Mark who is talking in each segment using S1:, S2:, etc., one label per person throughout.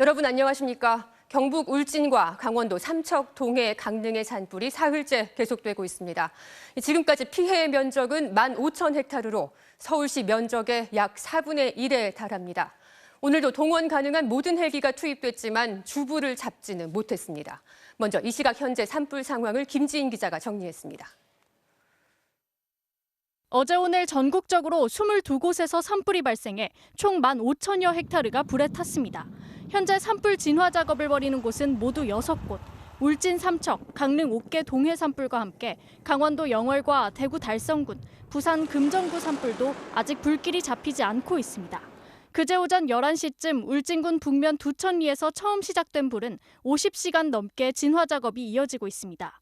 S1: 여러분 안녕하십니까? 경북 울진과 강원도 삼척, 동해, 강릉의 산불이 사흘째 계속되고 있습니다. 지금까지 피해의 면적은 15,000헥타르로 서울시 면적의 약 4분의 1에 달합니다. 오늘도 동원 가능한 모든 헬기가 투입됐지만 주부를 잡지는 못했습니다. 먼저 이 시각 현재 산불 상황을 김지인 기자가 정리했습니다.
S2: 어제 오늘 전국적으로 22곳에서 산불이 발생해 총 15,000여 헥타르가 불에 탔습니다. 현재 산불 진화 작업을 벌이는 곳은 모두 6곳. 울진 삼척, 강릉 옥계 동해 산불과 함께 강원도 영월과 대구 달성군, 부산 금정구 산불도 아직 불길이 잡히지 않고 있습니다. 그제 오전 11시쯤 울진군 북면 두천리에서 처음 시작된 불은 50시간 넘게 진화 작업이 이어지고 있습니다.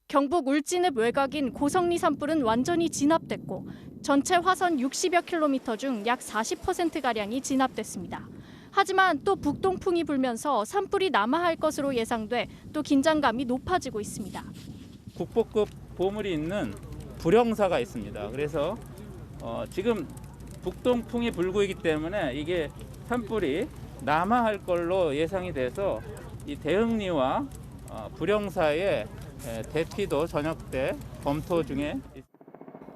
S2: 경북 울진읍 외곽인 고성리 산불은 완전히 진압됐고 전체 화선 60여 킬로미터 중 약 40%가량이 진압됐습니다. 하지만 또 북동풍이 불면서 산불이 남아할 것으로 예상돼 또 긴장감이 높아지고 있습니다.
S3: 국보급 보물이 있는 불형사가 있습니다. 그래서 지금 북동풍이 불고 있기 때문에 이게 산불이 남아할 걸로 예상이 돼서 이 대응리와 불형사의 대피도 저녁 때 검토 중에 있습니다.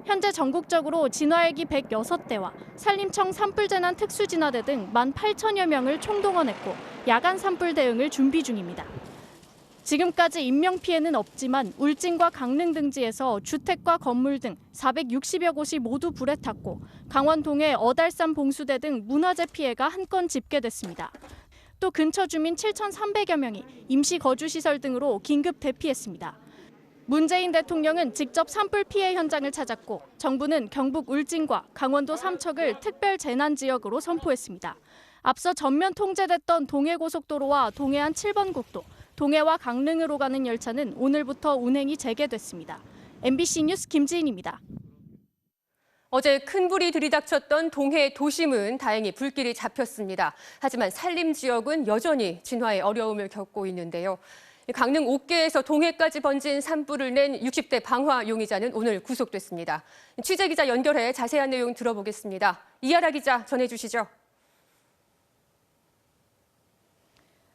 S2: 현재 전국적으로 진화헬기 106대와 산림청 산불재난 특수진화대 등 18,000여 명을 총동원했고 야간 산불 대응을 준비 중입니다. 지금까지 인명피해는 없지만 울진과 강릉 등지에서 주택과 건물 등 460여 곳이 모두 불에 탔고 강원 동해 어달산 봉수대 등 문화재 피해가 한 건 집계됐습니다. 또 근처 주민 7,300여 명이 임시 거주시설 등으로 긴급 대피했습니다. 문재인 대통령은 직접 산불 피해 현장을 찾았고 정부는 경북 울진과 강원도 삼척을 특별 재난 지역으로 선포했습니다. 앞서 전면 통제됐던 동해고속도로와 동해안 7번 국도, 동해와 강릉으로 가는 열차는 오늘부터 운행이 재개됐습니다. MBC 뉴스 김지인입니다.
S1: 어제 큰 불이 들이닥쳤던 동해 도심은 다행히 불길이 잡혔습니다. 하지만 산림 지역은 여전히 진화에 어려움을 겪고 있는데요. 강릉 옥계에서 동해까지 번진 산불을 낸 60대 방화 용의자는 오늘 구속됐습니다. 취재기자 연결해 자세한 내용 들어보겠습니다. 이하라 기자 전해주시죠.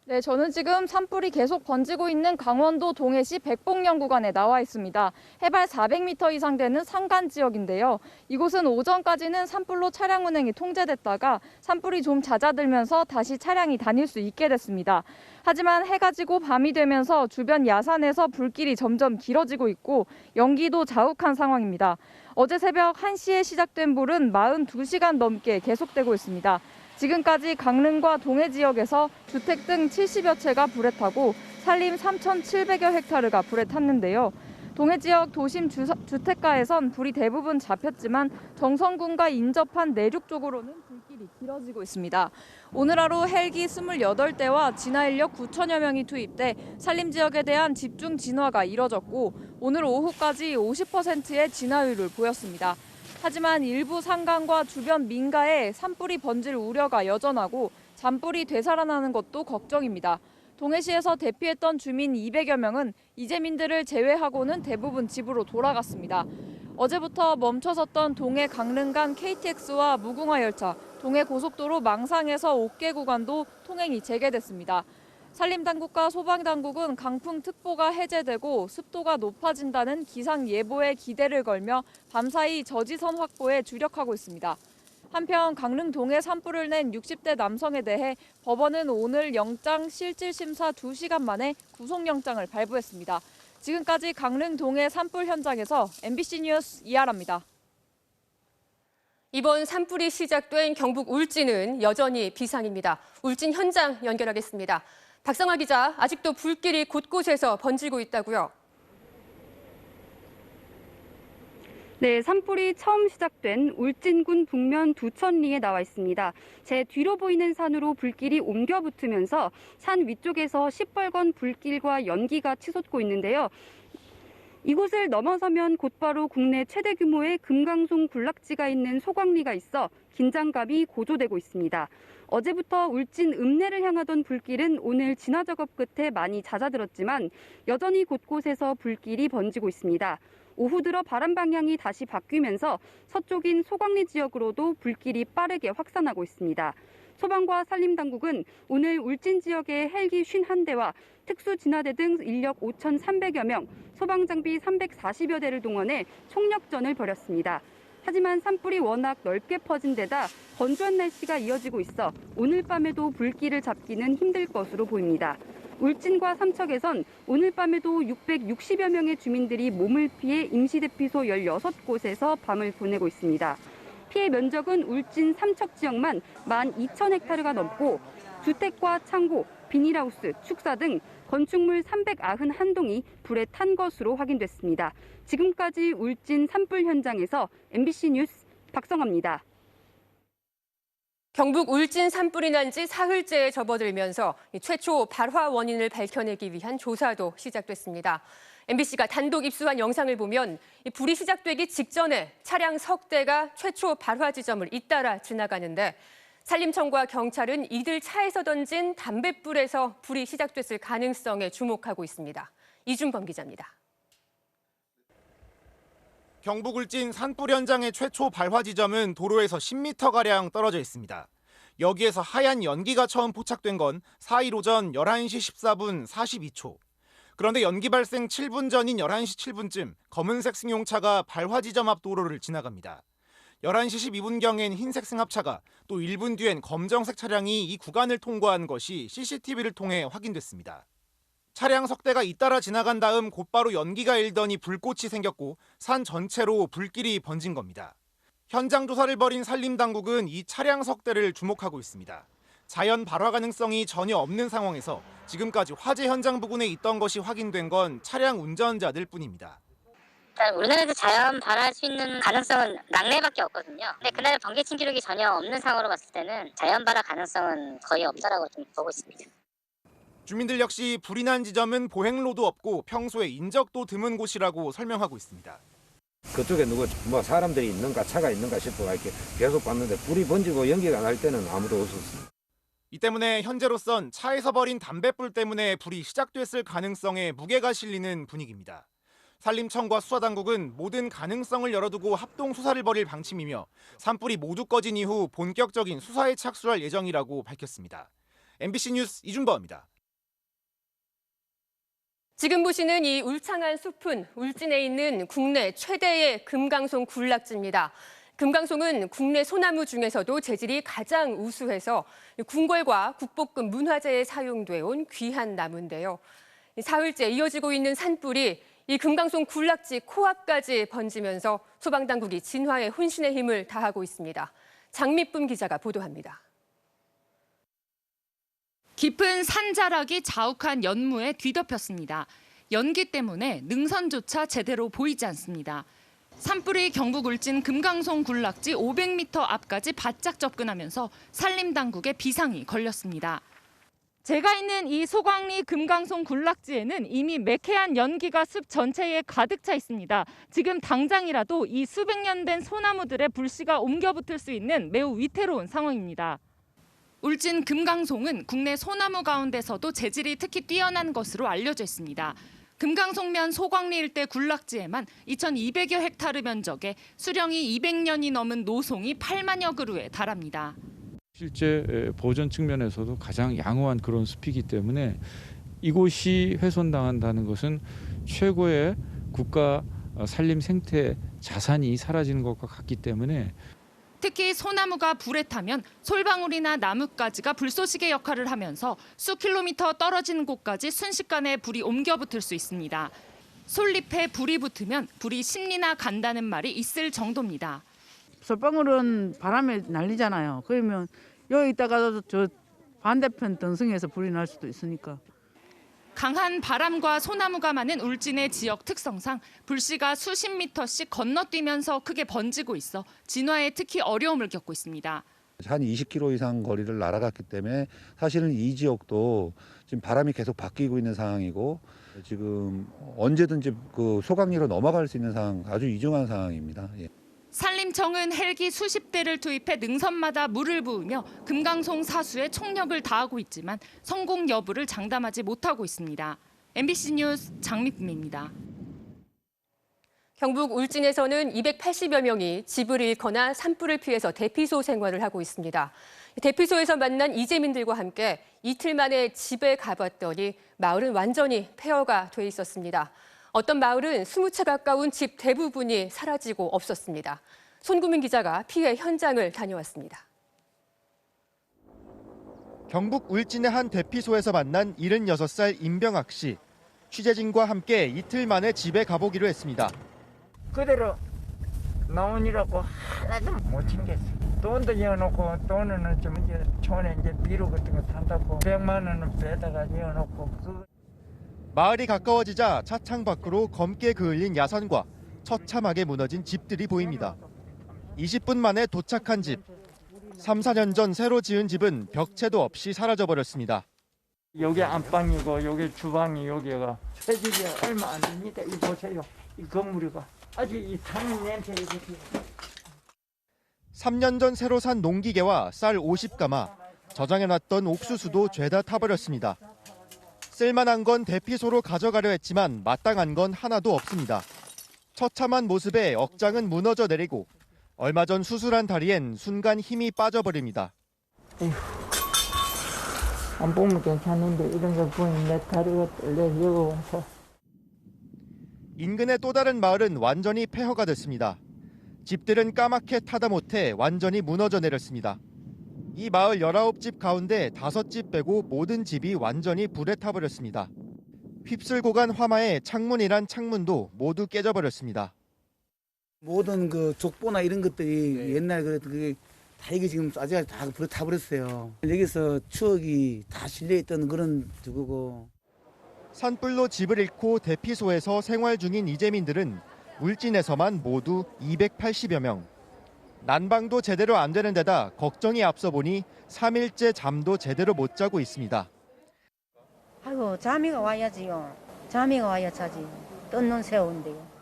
S4: 네, 저는 지금 산불이 계속 번지고 있는 강원도 동해시 백봉령 구간에 나와 있습니다. 해발 400m 이상 되는 산간 지역인데요. 이곳은 오전까지는 산불로 차량 운행이 통제됐다가 산불이 좀 잦아들면서 다시 차량이 다닐 수 있게 됐습니다. 하지만 해가 지고 밤이 되면서 주변 야산에서 불길이 점점 길어지고 있고 연기도 자욱한 상황입니다. 어제 새벽 1시에 시작된 불은 42시간 넘게 계속되고 있습니다. 지금까지 강릉과 동해 지역에서 주택 등 70여 채가 불에 타고 산림 3,700여 헥타르가 불에 탔는데요. 동해 지역 도심 주택가에선 불이 대부분 잡혔지만 정선군과 인접한 내륙 쪽으로는 불길이 길어지고 있습니다. 오늘 하루 헬기 28대와 진화 인력 9,000여 명이 투입돼 산림 지역에 대한 집중 진화가 이뤄졌고 오늘 오후까지 50%의 진화율을 보였습니다. 하지만 일부 산간과 주변 민가에 산불이 번질 우려가 여전하고 잔불이 되살아나는 것도 걱정입니다. 동해시에서 대피했던 주민 200여 명은 이재민들을 제외하고는 대부분 집으로 돌아갔습니다. 어제부터 멈춰섰던 동해 강릉 간 KTX와 무궁화 열차, 동해 고속도로 망상에서 옥계 구간도 통행이 재개됐습니다. 산림당국과 소방당국은 강풍특보가 해제되고 습도가 높아진다는 기상예보에 기대를 걸며 밤사이 저지선 확보에 주력하고 있습니다. 한편 강릉 동해 산불을 낸 60대 남성에 대해 법원은 오늘 영장 실질심사 2시간 만에 구속영장을 발부했습니다. 지금까지 강릉 동해 산불 현장에서 MBC 뉴스 이하라입니다.
S1: 이번 산불이 시작된 경북 울진은 여전히 비상입니다. 울진 현장 연결하겠습니다. 박성아 기자, 아직도 불길이 곳곳에서 번지고 있다고요?
S5: 네, 산불이 처음 시작된 울진군 북면 두천리에 나와 있습니다. 제 뒤로 보이는 산으로 불길이 옮겨 붙으면서 산 위쪽에서 시뻘건 불길과 연기가 치솟고 있는데요. 이곳을 넘어서면 곧바로 국내 최대 규모의 금강송 군락지가 있는 소광리가 있어 긴장감이 고조되고 있습니다. 어제부터 울진 읍내를 향하던 불길은 오늘 진화 작업 끝에 많이 잦아들었지만 여전히 곳곳에서 불길이 번지고 있습니다. 오후 들어 바람 방향이 다시 바뀌면서 서쪽인 소광리 지역으로도 불길이 빠르게 확산하고 있습니다. 소방과 산림당국은 오늘 울진 지역의 헬기 51대와 특수진화대 등 인력 5,300여 명, 소방장비 340여 대를 동원해 총력전을 벌였습니다. 하지만 산불이 워낙 넓게 퍼진 데다 건조한 날씨가 이어지고 있어 오늘 밤에도 불길을 잡기는 힘들 것으로 보입니다. 울진과 삼척에선 오늘 밤에도 660여 명의 주민들이 몸을 피해 임시대피소 16곳에서 밤을 보내고 있습니다. 피해 면적은 울진 삼척 지역만 12,000헥타르가 넘고 주택과 창고, 비닐하우스, 축사 등 건축물 391동이 불에 탄 것으로 확인됐습니다. 지금까지 울진 산불 현장에서 MBC 뉴스 박성아입니다.
S1: 경북 울진 산불이 난 지 사흘째에 접어들면서 최초 발화 원인을 밝혀내기 위한 조사도 시작됐습니다. MBC가 단독 입수한 영상을 보면 불이 시작되기 직전에 차량 석 대가 최초 발화 지점을 잇따라 지나가는데 산림청과 경찰은 이들 차에서 던진 담뱃불에서 불이 시작됐을 가능성에 주목하고 있습니다. 이준범 기자입니다.
S6: 경북 울진 산불 현장의 최초 발화 지점은 도로에서 10m가량 떨어져 있습니다. 여기에서 하얀 연기가 처음 포착된 건 4일 오전 11시 14분 42초. 그런데 연기 발생 7분 전인 11시 7분쯤 검은색 승용차가 발화 지점 앞 도로를 지나갑니다. 11시 12분경엔 흰색 승합차가, 또 1분 뒤엔 검정색 차량이 이 구간을 통과한 것이 CCTV를 통해 확인됐습니다. 차량 석 대가 잇따라 지나간 다음 곧바로 연기가 일더니 불꽃이 생겼고 산 전체로 불길이 번진 겁니다. 현장 조사를 벌인 산림당국은 이 차량 석 대를 주목하고 있습니다. 자연 발화 가능성이 전혀 없는 상황에서 지금까지 화재 현장 부근에 있던 것이 확인된 건 차량 운전자들 뿐입니다.
S7: 우리나라에서 자연 발화할 수 있는 가능성은 낙뢰밖에 없거든요. 근데 그날 번개친 기록이 전혀 없는 상황으로 봤을 때는 자연 발화 가능성은 거의 없다라고 좀 보고 있습니다.
S6: 주민들 역시 불이 난 지점은 보행로도 없고 평소에 인적도 드문 곳이라고 설명하고 있습니다.
S8: 그쪽에 사람들이 있는가 차가 있는가 싶어 이렇게 계속 봤는데 불이 번지고 연기가 날 때는 아무도 없었습니다.
S6: 이 때문에 현재로선 차에서 버린 담뱃불 때문에 불이 시작됐을 가능성에 무게가 실리는 분위기입니다. 산림청과 수사당국은 모든 가능성을 열어두고 합동 수사를 벌일 방침이며 산불이 모두 꺼진 이후 본격적인 수사에 착수할 예정이라고 밝혔습니다. MBC 뉴스 이준범입니다.
S1: 지금 보시는 이 울창한 숲은 울진에 있는 국내 최대의 금강송 군락지입니다. 금강송은 국내 소나무 중에서도 재질이 가장 우수해서 궁궐과 국보급 문화재에 사용돼 온 귀한 나무인데요. 사흘째 이어지고 있는 산불이 이 금강송 군락지 코앞까지 번지면서 소방당국이 진화에 혼신의 힘을 다하고 있습니다. 장미쁨 기자가 보도합니다.
S9: 깊은 산자락이 자욱한 연무에 뒤덮였습니다. 연기 때문에 능선조차 제대로 보이지 않습니다. 산불이 경북 울진 금강송 군락지 500m 앞까지 바짝 접근하면서 산림당국의 비상이 걸렸습니다. 제가 있는 이 소광리 금강송 군락지에는 이미 매캐한 연기가 숲 전체에 가득 차 있습니다. 지금 당장이라도 이 수백 년 된 소나무들의 불씨가 옮겨붙을 수 있는 매우 위태로운 상황입니다. 울진 금강송은 국내 소나무 가운데서도 재질이 특히 뛰어난 것으로 알려져 있습니다. 금강송면 소광리 일대 군락지에만 2,200여 헥타르 면적에 수령이 200년이 넘은 노송이 8만여 그루에 달합니다.
S10: 실제 보존 측면에서도 가장 양호한 그런 숲이기 때문에 이곳이 훼손당한다는 것은 최고의 국가 산림 생태 자산이 사라지는 것과 같기 때문에
S9: 특히 소나무가 불에 타면 솔방울이나 나뭇가지가 불쏘시개 역할을 하면서 수 킬로미터 떨어진 곳까지 순식간에 불이 옮겨붙을 수 있습니다. 솔잎에 불이 붙으면 불이 심리나 간다는 말이 있을 정도입니다.
S11: 솔방울은 바람에 날리잖아요. 그러면 여기 있다가 저 반대편 등성에서 불이 날 수도 있으니까.
S9: 강한 바람과 소나무가 많은 울진의 지역 특성상 불씨가 수십 미터씩 건너뛰면서 크게 번지고 있어 진화에 특히 어려움을 겪고 있습니다.
S12: 한 20km 이상 거리를 날아갔기 때문에 사실은 이 지역도 지금 바람이 계속 바뀌고 있는 상황이고 지금 언제든지 그 소강리로 넘어갈 수 있는 상황, 아주 위중한 상황입니다. 예.
S9: 산림청은 헬기 수십 대를 투입해 능선마다 물을 부으며 금강송 사수에 총력을 다하고 있지만 성공 여부를 장담하지 못하고 있습니다. MBC 뉴스 장미쁨입니다.
S1: 경북 울진에서는 280여 명이 집을 잃거나 산불을 피해서 대피소 생활을 하고 있습니다. 대피소에서 만난 이재민들과 함께 이틀 만에 집에 가봤더니 마을은 완전히 폐허가 돼 있었습니다. 어떤 마을은 20채 가까운 집 대부분이 사라지고 없었습니다. 손구민 기자가 피해 현장을 다녀왔습니다.
S6: 경북 울진의 한 대피소에서 만난 76살 임병학 씨. 취재진과 함께 이틀 만에 집에 가보기로 했습니다.
S13: 그대로 나오니라고 하나도 못 챙겼어. 돈도 이어놓고 돈은 좀 이제 촌에 이제 비료 같은 거 산다고 100만 원은 빼다가 이어놓고.
S6: 마을이 가까워지자 차창 밖으로 검게 그을린 야산과 처참하게 무너진 집들이 보입니다. 20분 만에 도착한 집. 3, 4년 전 새로 지은 집은 벽체도 없이 사라져버렸습니다.
S13: 여기 안방이고 여기 주방이 여기가 새 집이 얼마 안 됩니다. 이 보세요. 이 건물이가 아주 이 사는 냄새 이렇게.
S6: 3년 전 새로 산 농기계와 쌀 50가마, 저장해놨던 옥수수도 죄다 타버렸습니다. 쓸만한 건 대피소로 가져가려 했지만 마땅한 건 하나도 없습니다. 처참한 모습에 억장은 무너져 내리고 얼마 전 수술한 다리엔 순간 힘이 빠져버립니다.
S13: 안 보면 괜찮은데 이런 거 보니 내 다리가 떨려 여기 와서.
S6: 인근의 또 다른 마을은 완전히 폐허가 됐습니다. 집들은 까맣게 타다 못해 완전히 무너져 내렸습니다. 이 마을 19집 가운데 5집 빼고 모든 집이 완전히 불에 타버렸습니다. 휩쓸고 간 화마에 창문이란 창문도 모두 깨져버렸습니다.
S14: 모든 그 족보나 이런 것들이 옛날 그게 다 이게 지금 아직 다 불에 타버렸어요. 여기서 추억이 다 실려있던 그런 저거고.
S6: 산불로 집을 잃고 대피소에서 생활 중인 이재민들은 울진에서만 모두 280여 명. 난방도 제대로 안 되는 데다 걱정이 앞서 보니 3일째 잠도 제대로 못 자고 있습니다.
S15: 아이고 잠이가 와야지요. 잠이가 와야 자지. 떴는 새우인데요.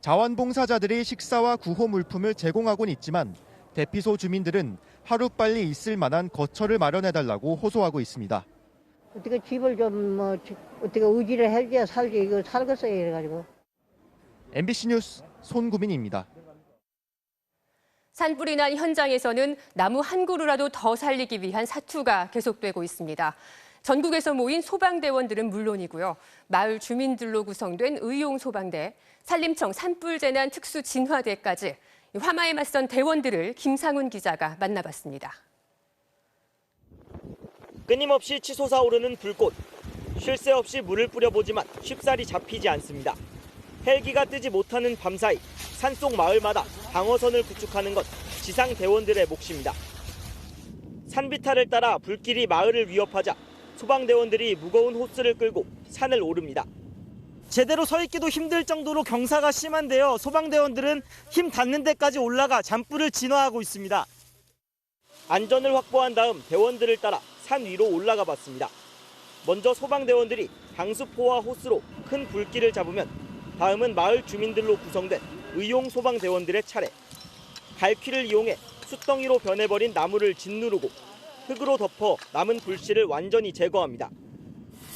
S6: 자원봉사자들이 식사와 구호 물품을 제공하고는 있지만 대피소 주민들은 하루빨리 있을 만한 거처를 마련해달라고 호소하고 있습니다.
S15: 어떻게 집을 좀 어떻게 의지를 해줘야 살지 이거 살겠어요 이래가지고.
S6: MBC 뉴스 손구민입니다.
S1: 산불이 난 현장에서는 나무 한 그루라도 더 살리기 위한 사투가 계속되고 있습니다. 전국에서 모인 소방대원들은 물론이고요. 마을 주민들로 구성된 의용소방대, 산림청 산불재난 특수진화대까지 화마에 맞선 대원들을 김상훈 기자가 만나봤습니다.
S16: 끊임없이 치솟아오르는 불꽃. 쉴 새 없이 물을 뿌려보지만 쉽사리 잡히지 않습니다. 헬기가 뜨지 못하는 밤사이 산속 마을마다 방어선을 구축하는 것 지상 대원들의 몫입니다. 산비탈을 따라 불길이 마을을 위협하자 소방대원들이 무거운 호스를 끌고 산을 오릅니다. 제대로 서 있기도 힘들 정도로 경사가 심한데요. 소방대원들은 힘 닿는 데까지 올라가 잔불을 진화하고 있습니다. 안전을 확보한 다음 대원들을 따라 산 위로 올라가 봤습니다. 먼저 소방대원들이 방수포와 호스로 큰 불길을 잡으면 다음은 마을 주민들로 구성된 의용 소방대원들의 차례. 갈퀴를 이용해 숯덩이로 변해버린 나무를 짓누르고 흙으로 덮어 남은 불씨를 완전히 제거합니다.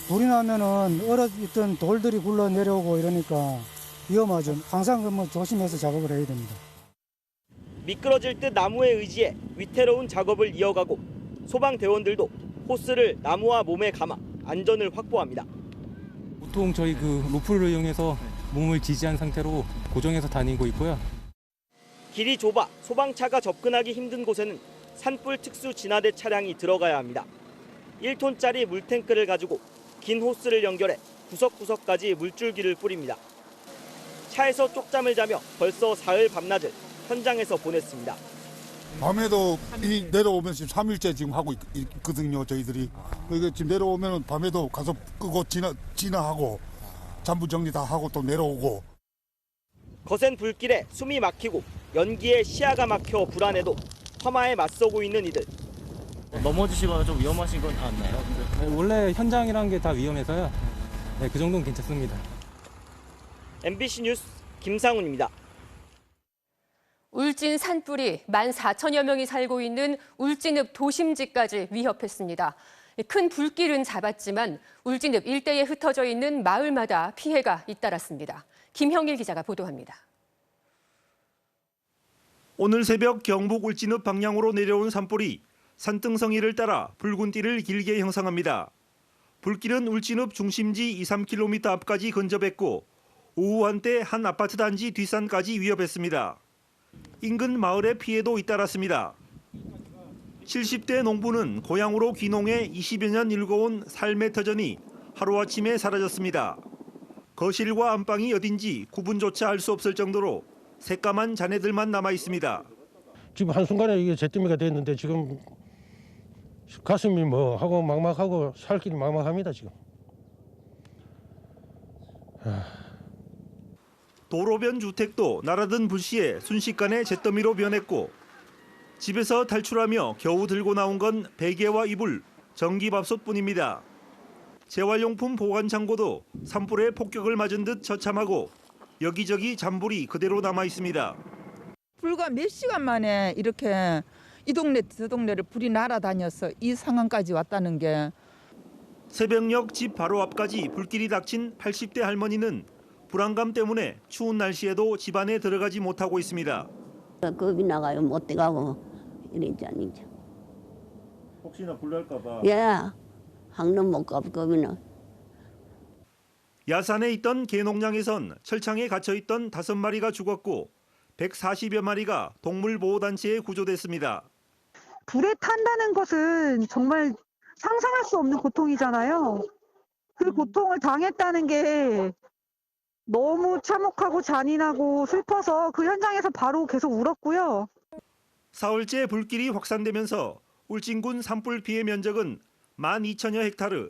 S17: 불이 나면은 얼어있던 돌들이 굴러 내려오고 이러니까 위험하죠. 항상 조심해서 작업을 해야 됩니다.
S16: 미끄러질 듯 나무에 의지해 위태로운 작업을 이어가고 소방대원들도 호스를 나무와 몸에 감아 안전을 확보합니다.
S18: 보통 저희 로프를 이용해서 몸을 지지한 상태로 고정해서 다니고 있고요.
S16: 길이 좁아 소방차가 접근하기 힘든 곳에는 산불 특수 진화대 차량이 들어가야 합니다. 1톤짜리 물탱크를 가지고 긴 호스를 연결해 구석구석까지 물줄기를 뿌립니다. 차에서 쪽잠을 자며 벌써 사흘 밤낮을 현장에서 보냈습니다.
S19: 밤에도 내려오면서 지금 3일째 지금 하고 있거든요, 저희들이. 그러니까 지금 내려오면 밤에도 가서 끄고 진화하고 잔부 정리 다 하고 또 내려오고.
S16: 거센 불길에 숨이 막히고 연기에 시야가 막혀 불안해도 화마에 맞서고 있는 이들.
S18: 넘어지시거나 좀 위험하신 건 않나요? 원래 현장이라는 게 다 위험해서요. 네, 그 정도는 괜찮습니다.
S16: MBC 뉴스 김상훈입니다.
S1: 울진 산불이 14,000여 명이 살고 있는 울진읍 도심지까지 위협했습니다. 큰 불길은 잡았지만 울진읍 일대에 흩어져 있는 마을마다 피해가 잇따랐습니다. 김형일 기자가 보도합니다.
S20: 오늘 새벽 경북 울진읍 방향으로 내려온 산불이 산등성이를 따라 붉은 띠를 길게 형성합니다. 불길은 울진읍 중심지 2, 3km 앞까지 근접했고 오후 한때 한 아파트 단지 뒷산까지 위협했습니다. 인근 마을의 피해도 잇따랐습니다. 70대 농부는 고향으로 귀농해 20여 년 일궈온 삶의 터전이 하루아침에 사라졌습니다. 거실과 안방이 어딘지 구분조차 할 수 없을 정도로 새까만 잔해들만 남아 있습니다.
S21: 지금 한순간에 이게 잿더미가 됐는데 지금 가슴이 뭐 하고 막막하고 살 길이 막막합니다 지금.
S20: 도로변 주택도 날아든 불씨에 순식간에 잿더미로 변했고 집에서 탈출하며 겨우 들고 나온 건 베개와 이불, 전기밥솥뿐입니다. 재활용품 보관 창고도 산불의 폭격을 맞은 듯 처참하고 여기저기 잔불이 그대로 남아 있습니다.
S22: 불과 몇 시간 만에 이렇게 이 동네 저 동네를 불이 날아다녀서 이 상황까지 왔다는 게.
S20: 새벽녘 집 바로 앞까지 불길이 닥친 80대 할머니는 불안감 때문에 추운 날씨에도 집 안에 들어가지 못하고 있습니다.
S23: 겁이 나가요. 못 들어가고 이러잖아요.
S20: 혹시나 불날까 봐.
S23: 예, 항상 못 가고 겁이 나.
S20: 야산에 있던 개농장에선 철창에 갇혀있던 5마리가 죽었고 140여 마리가 동물보호단체에 구조됐습니다.
S24: 불에 탄다는 것은 정말 상상할 수 없는 고통이잖아요. 그 고통을 당했다는 게 너무 참혹하고 잔인하고 슬퍼서 그 현장에서 바로 계속 울었고요.
S20: 사흘째 불길이 확산되면서 울진군 산불 피해 면적은 12,000여 헥타르,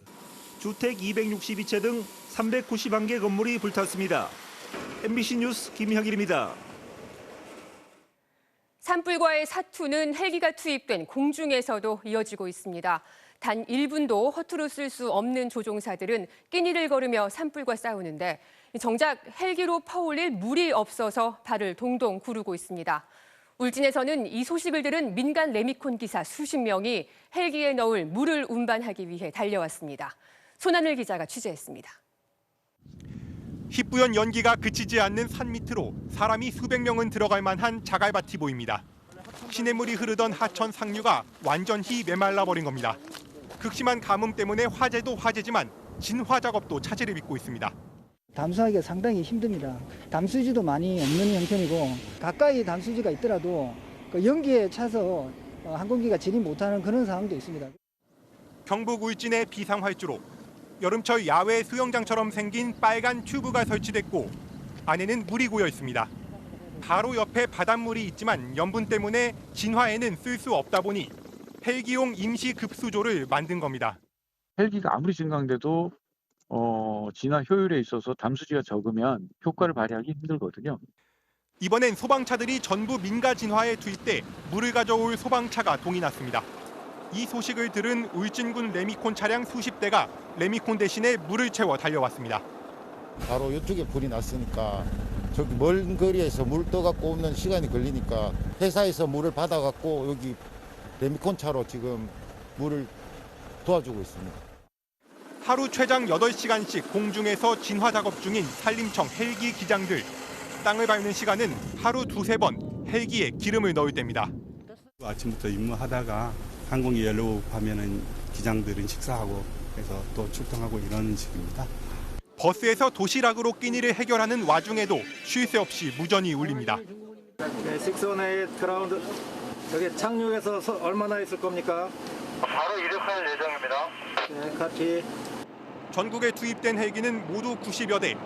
S20: 주택 262채 등 391개 건물이 불탔습니다. MBC 뉴스 김형일입니다.
S1: 산불과의 사투는 헬기가 투입된 공중에서도 이어지고 있습니다. 단 1분도 허투루 쓸 수 없는 조종사들은 끼니를 거르며 산불과 싸우는데 정작 헬기로 퍼올릴 물이 없어서 발을 동동 구르고 있습니다. 울진에서는 이 소식을 들은 민간 레미콘 기사 수십 명이 헬기에 넣을 물을 운반하기 위해 달려왔습니다. 손하늘 기자가 취재했습니다.
S6: 희뿌연 연기가 그치지 않는 산 밑으로 사람이 수백 명은 들어갈 만한 자갈밭이 보입니다. 시냇물이 흐르던 하천 상류가 완전히 메말라버린 겁니다. 극심한 가뭄 때문에 화재도 화재지만 진화 작업도 차질을 빚고 있습니다.
S25: 담수하기가 상당히 힘듭니다. 담수지도 많이 없는 형편이고 가까이 담수지가 있더라도 그 연기에 차서 항공기가 진입 못하는 그런 상황도 있습니다.
S6: 경북 울진의 비상활주로 여름철 야외 수영장처럼 생긴 빨간 튜브가 설치됐고 안에는 물이 고여 있습니다. 바로 옆에 바닷물이 있지만 염분 때문에 진화에는 쓸 수 없다 보니 헬기용 임시 급수조를 만든 겁니다.
S10: 헬기가 아무리 증강돼도 진화 효율에 있어서 담수지가 적으면 효과를 발휘하기 힘들거든요.
S6: 이번엔 소방차들이 전부 민가 진화에 투입돼 물을 가져올 소방차가 동이 났습니다. 이 소식을 들은 울진군 레미콘 차량 수십 대가 레미콘 대신에 물을 채워 달려왔습니다.
S26: 바로 이쪽에 불이 났으니까 저기 먼 거리에서 물 떠갖고 오는 시간이 걸리니까 회사에서 물을 받아갖고 여기 레미콘 차로 지금 물을 도와주고 있습니다.
S6: 하루 최장 8시간씩 공중에서 진화 작업 중인 산림청 헬기 기장들. 땅을 밟는 시간은 하루 2-3번 헬기에 기름을 넣을 때입니다.
S27: 아침부터 임무하다가 항공기 연료하면은 기장들은 식사하고 그래서 또 출동하고 이런 식입니다.
S6: 버스에서 도시락으로 끼니를 해결하는 와중에도 쉴 새 없이 무전이 울립니다.
S28: 네, 618 그라운드 여기 착륙해서 얼마나 있을 겁니까?
S29: 바로 이륙할 예정입니다.
S28: 네, 카피.
S6: 전국에 투입된 헬기는 모두 90여 대.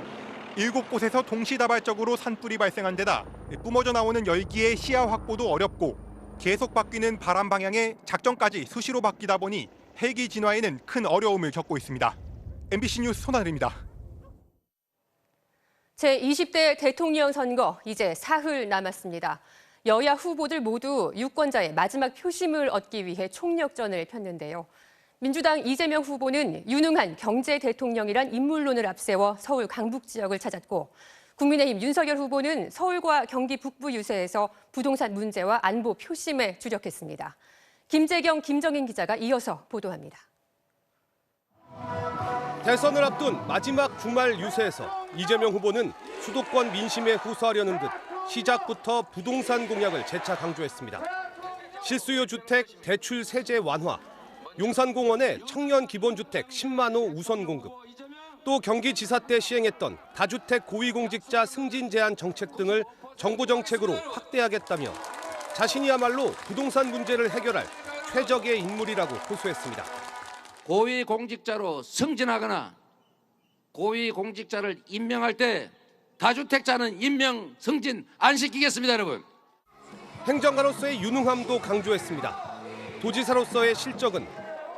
S6: 7곳에서 동시다발적으로 산불이 발생한 데다 뿜어져 나오는 열기의 시야 확보도 어렵고 계속 바뀌는 바람 방향에 작전까지 수시로 바뀌다 보니 헬기 진화에는 큰 어려움을 겪고 있습니다. MBC 뉴스 손하늘입니다.
S1: 제20대 대통령 선거 이제 사흘 남았습니다. 여야 후보들 모두 유권자의 마지막 표심을 얻기 위해 총력전을 폈는데요. 민주당 이재명 후보는 유능한 경제 대통령이란 인물론을 앞세워 서울 강북 지역을 찾았고 국민의힘 윤석열 후보는 서울과 경기 북부 유세에서 부동산 문제와 안보 표심에 주력했습니다. 김재경, 김정인 기자가 이어서 보도합니다.
S30: 대선을 앞둔 마지막 주말 유세에서 이재명 후보는 수도권 민심에 호소하려는 듯 시작부터 부동산 공약을 재차 강조했습니다. 실수요 주택 대출 세제 완화, 용산공원의 청년 기본주택 10만 호 우선 공급, 또 경기지사 때 시행했던 다주택 고위공직자 승진 제한 정책 등을 정부 정책으로 확대하겠다며 자신이야말로 부동산 문제를 해결할 최적의 인물이라고 호소했습니다.
S2: 고위공직자로 승진하거나 고위공직자를 임명할 때 다주택자는 임명, 승진 안 시키겠습니다, 여러분.
S30: 행정가로서의 유능함도 강조했습니다. 도지사로서의 실적은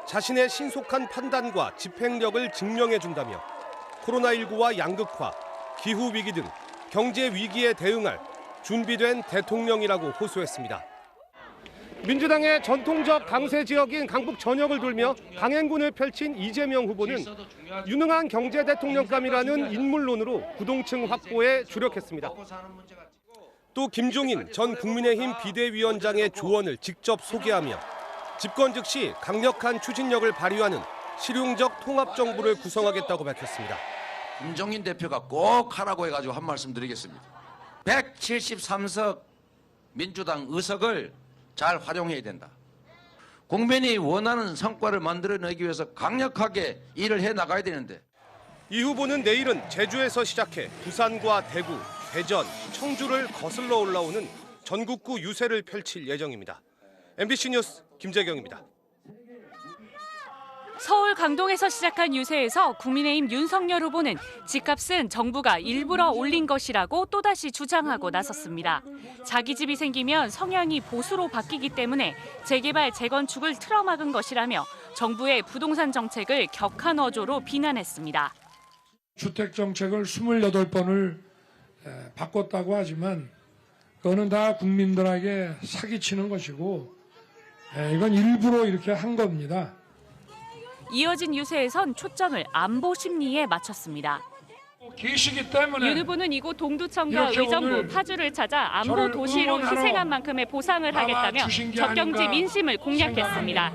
S30: 자신의 신속한 판단과 집행력을 증명해준다며 코로나19와 양극화, 기후위기 등 경제 위기에 대응할 준비된 대통령이라고 호소했습니다. 민주당의 전통적 강세 지역인 강북 전역을 돌며 강행군을 펼친 이재명 후보는 유능한 경제 대통령감이라는 인물론으로 구동층 확보에 주력했습니다. 또 김종인 전 국민의힘 비대위원장의 조언을 직접 소개하며 집권 즉시 강력한 추진력을 발휘하는 실용적 통합정부를 구성하겠다고 밝혔습니다.
S2: 김종인 대표가 꼭 하라고 해가지고 한 말씀 드리겠습니다. 173석 민주당 의석을 잘 활용해야 된다. 국민이 원하는 성과를 만들어내기 위해서 강력하게 일을 해나가야 되는데.
S30: 이 후보는 내일은 제주에서 시작해 부산과 대구, 대전, 청주를 거슬러 올라오는 전국구 유세를 펼칠 예정입니다. MBC 뉴스 김재경입니다.
S3: 서울 강동에서 시작한 유세에서 국민의힘 윤석열 후보는 집값은 정부가 일부러 올린 것이라고 또다시 주장하고 나섰습니다. 자기 집이 생기면 성향이 보수로 바뀌기 때문에 재개발, 재건축을 틀어막은 것이라며 정부의 부동산 정책을 격한 어조로 비난했습니다.
S4: 주택 정책을 28번을 바꿨다고 하지만 그거는 다 국민들에게 사기치는 것이고 이건 일부러 이렇게 한 겁니다.
S3: 이어진 유세에선 초점을 안보 심리에 맞췄습니다.
S4: 계시기 때문에
S3: 윤 후보는 이곳 동두천과 의정부, 파주를 찾아 안보 도시로 희생한 만큼의 보상을 하겠다며 접경지 민심을 공략했습니다.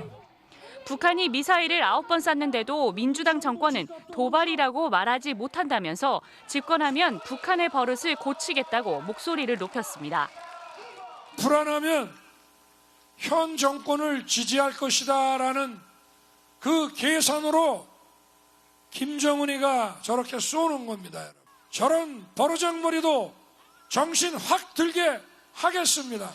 S3: 북한이 미사일을 9번 쐈는데도 민주당 정권은 도발이라고 말하지 못한다면서 집권하면 북한의 버릇을 고치겠다고 목소리를 높였습니다.
S4: 불안하면 현 정권을 지지할 것이다라는 그 계산으로 김정은이가 저렇게 쏘는 겁니다. 여러분. 저런 버르장머리도 정신 확 들게 하겠습니다.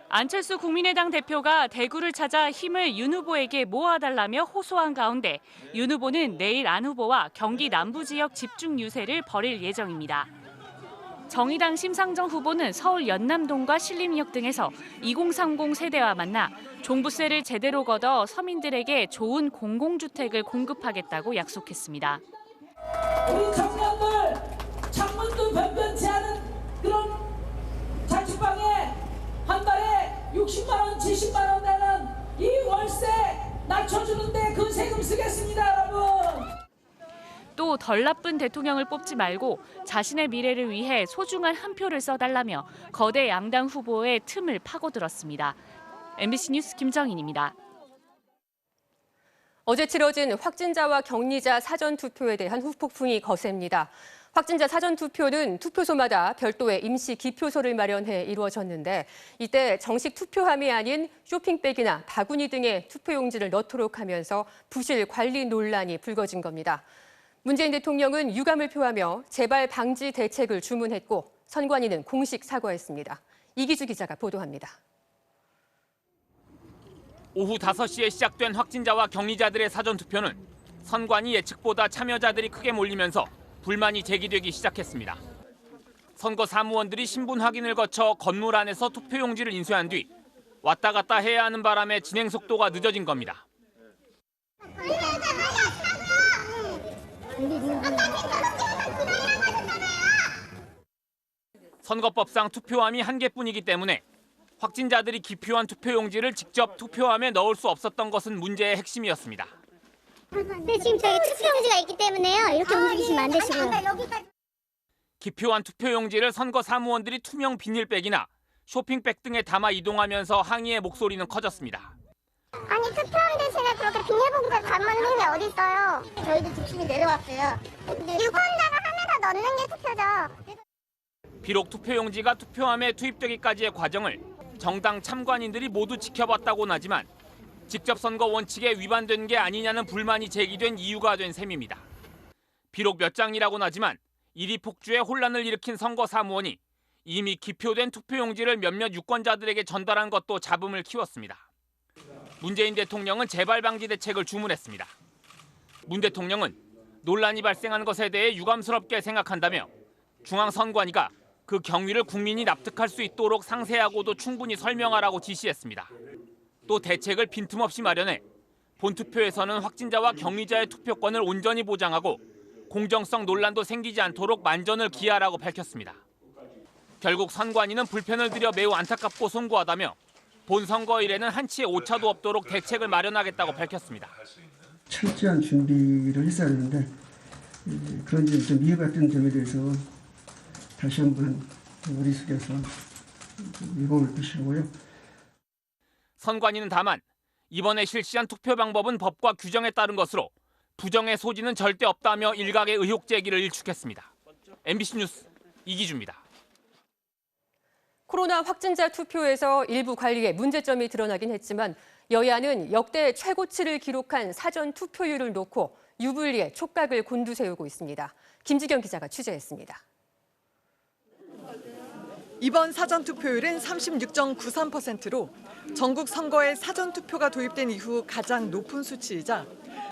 S3: 안철수 국민의당 대표가 대구를 찾아 힘을 윤 후보에게 모아달라며 호소한 가운데 윤 후보는 내일 안 후보와 경기 남부 지역 집중 유세를 벌일 예정입니다. 정의당 심상정 후보는 서울 연남동과 신림역 등에서 2030 세대와 만나 종부세를 제대로 걷어 서민들에게 좋은 공공주택을 공급하겠다고 약속했습니다.
S5: 우리 청년들 창문도 변변치 않은 그런 자취방에 한 달에 60만 원, 70만 원 되는 이 월세 낮춰주는데 그 세금 쓰겠습니다, 여러분.
S3: 또 덜 나쁜 대통령을 뽑지 말고 자신의 미래를 위해 소중한 한 표를 써달라며 거대 양당 후보의 틈을 파고들었습니다. MBC 뉴스 김정인입니다.
S1: 어제 치러진 확진자와 격리자 사전투표에 대한 후폭풍이 거셉니다. 확진자 사전투표는 투표소마다 별도의 임시 기표소를 마련해 이루어졌는데 이때 정식 투표함이 아닌 쇼핑백이나 바구니 등의 투표용지를 넣도록 하면서 부실 관리 논란이 불거진 겁니다. 문재인 대통령은 유감을 표하며 재발 방지 대책을 주문했고 선관위는 공식 사과했습니다. 이기주 기자가 보도합니다.
S7: 오후 5시에 시작된 확진자와 격리자들의 사전투표는 선관위 예측보다 참여자들이 크게 몰리면서 불만이 제기되기 시작했습니다. 선거 사무원들이 신분 확인을 거쳐 건물 안에서 투표용지를 인쇄한 뒤 왔다 갔다 해야 하는 바람에 진행 속도가 늦어진 겁니다. 선거법상 투표함이 한 개뿐이기 때문에 확진자들이 기표한 투표용지를 직접 투표함에 넣을 수 없었던 것은 문제의 핵심이었습니다.
S8: 네, 지금 저희 투표용지가 있기 때문에요. 이렇게 움직이시면 안 되시고요.
S7: 기표한 투표용지를 선거 사무원들이 투명 비닐백이나 쇼핑백 등에 담아 이동하면서 항의의 목소리는 커졌습니다.
S8: 아니 투표함 대신에 그렇게 비닐봉지를 담는 게 어디 있어요? 저희도 지침이 내려왔어요. 유권자가 하나다 넣는 게 투표죠.
S7: 비록 투표용지가 투표함에 투입되기까지의 과정을 정당 참관인들이 모두 지켜봤다고는 하지만 직접 선거 원칙에 위반된 게 아니냐는 불만이 제기된 이유가 된 셈입니다. 비록 몇 장이라고는 하지만 이리 폭주에 혼란을 일으킨 선거 사무원이 이미 기표된 투표용지를 몇몇 유권자들에게 전달한 것도 잡음을 키웠습니다. 문재인 대통령은 재발 방지 대책을 주문했습니다. 문 대통령은 논란이 발생한 것에 대해 유감스럽게 생각한다며 중앙선관위가 그 경위를 국민이 납득할 수 있도록 상세하고도 충분히 설명하라고 지시했습니다. 또 대책을 빈틈없이 마련해 본투표에서는 확진자와 격리자의 투표권을 온전히 보장하고 공정성 논란도 생기지 않도록 만전을 기하라고 밝혔습니다. 결국 선관위는 불편을 들여 매우 안타깝고 송구하다며 본선거일에는 한치의 오차도 없도록 대책을 마련하겠다고 밝혔습니다.
S9: 철저한 준비를 했어야 하는데 그런 좀 이해가 안 되는 점에 대해서 다시 한번 머릿속에서 미공을 표시하고요.
S7: 선관위는 다만 이번에 실시한 투표 방법은 법과 규정에 따른 것으로 부정의 소지는 절대 없다며 일각의 의혹 제기를 일축했습니다. MBC 뉴스 이기주입니다.
S1: 코로나 확진자 투표에서 일부 관리에 문제점이 드러나긴 했지만 여야는 역대 최고치를 기록한 사전 투표율을 놓고 유불리에 촉각을 곤두세우고 있습니다. 김지경 기자가 취재했습니다.
S11: 이번 사전 투표율은 36.93%로 전국 선거에 사전 투표가 도입된 이후 가장 높은 수치이자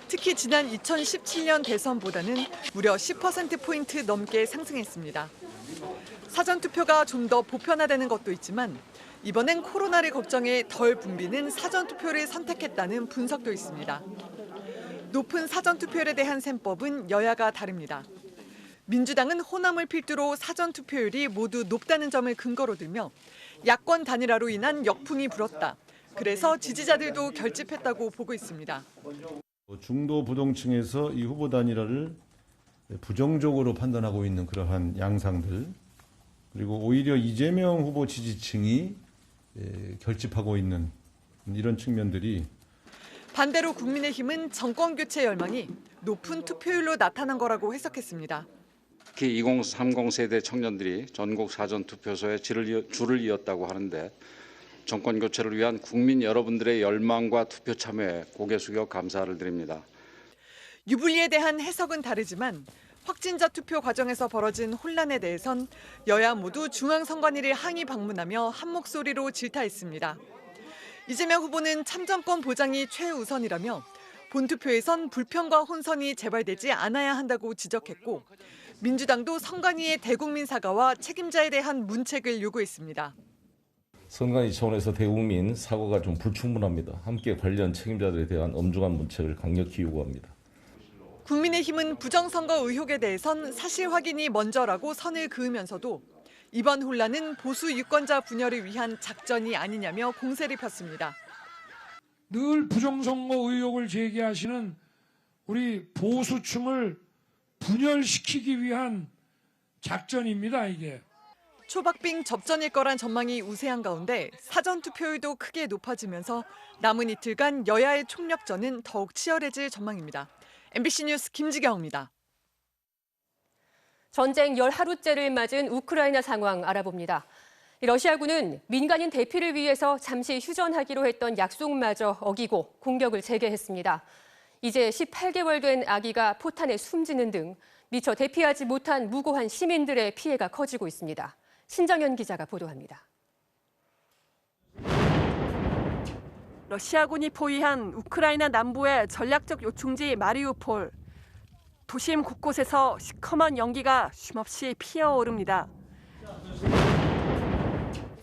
S11: 특히 지난 2017년 대선보다는 무려 10%포인트 넘게 상승했습니다. 사전 투표가 좀 더 보편화되는 것도 있지만 이번엔 코로나를 걱정해 덜 붐비는 사전 투표를 선택했다는 분석도 있습니다. 높은 사전 투표율에 대한 셈법은 여야가 다릅니다. 민주당은 호남을 필두로 사전 투표율이 모두 높다는 점을 근거로 들며 야권 단일화로 인한 역풍이 불었다. 그래서 지지자들도 결집했다고 보고 있습니다.
S12: 중도 부동층에서 이 후보 단일화를 부정적으로 판단하고 있는 그러한 양상들, 그리고 오히려 이재명 후보 지지층이 결집하고 있는 이런 측면들이
S11: 반대로 국민의힘은 정권 교체 열망이 높은 투표율로 나타난 거라고 해석했습니다.
S13: 특히 2030 세대 청년들이 전국 사전투표소에 줄을 이었다고 하는데 정권 교체를 위한 국민 여러분들의 열망과 투표 참여에 고개 숙여 감사를 드립니다.
S11: 유불리에 대한 해석은 다르지만 확진자 투표 과정에서 벌어진 혼란에 대해선 여야 모두 중앙선관위를 항의 방문하며 한 목소리로 질타했습니다. 이재명 후보는 참정권 보장이 최우선이라며 본투표에선 불편과 혼선이 재발되지 않아야 한다고 지적했고 민주당도 선관위의 대국민 사과와 책임자에 대한 문책을 요구했습니다.
S14: 선관위 차원에서 대국민 사과가 좀 불충분합니다. 함께 관련 책임자들에 대한 엄중한 문책을 강력히 요구합니다.
S11: 국민의힘은 부정선거 의혹에 대해선 사실 확인이 먼저라고 선을 그으면서도 이번 혼란은 보수 유권자 분열을 위한 작전이 아니냐며 공세를 폈습니다.
S4: 늘 부정선거 의혹을 제기하시는 우리 보수층을 분열시키기 위한 작전입니다, 이게.
S11: 초박빙 접전일 거란 전망이 우세한 가운데 사전투표율도 크게 높아지면서 남은 이틀간 여야의 총력전은 더욱 치열해질 전망입니다. MBC 뉴스 김지경입니다.
S1: 전쟁 10하루째를 맞은 우크라이나 상황 알아봅니다. 러시아군은 민간인 대피를 위해서 잠시 휴전하기로 했던 약속마저 어기고 공격을 재개했습니다. 이제 18개월 된 아기가 포탄에 숨지는 등 미처 대피하지 못한 무고한 시민들의 피해가 커지고 있습니다. 신정현 기자가 보도합니다.
S15: 러시아군이 포위한 우크라이나 남부의 전략적 요충지 마리우폴. 도심 곳곳에서 시커먼 연기가 쉼없이 피어오릅니다.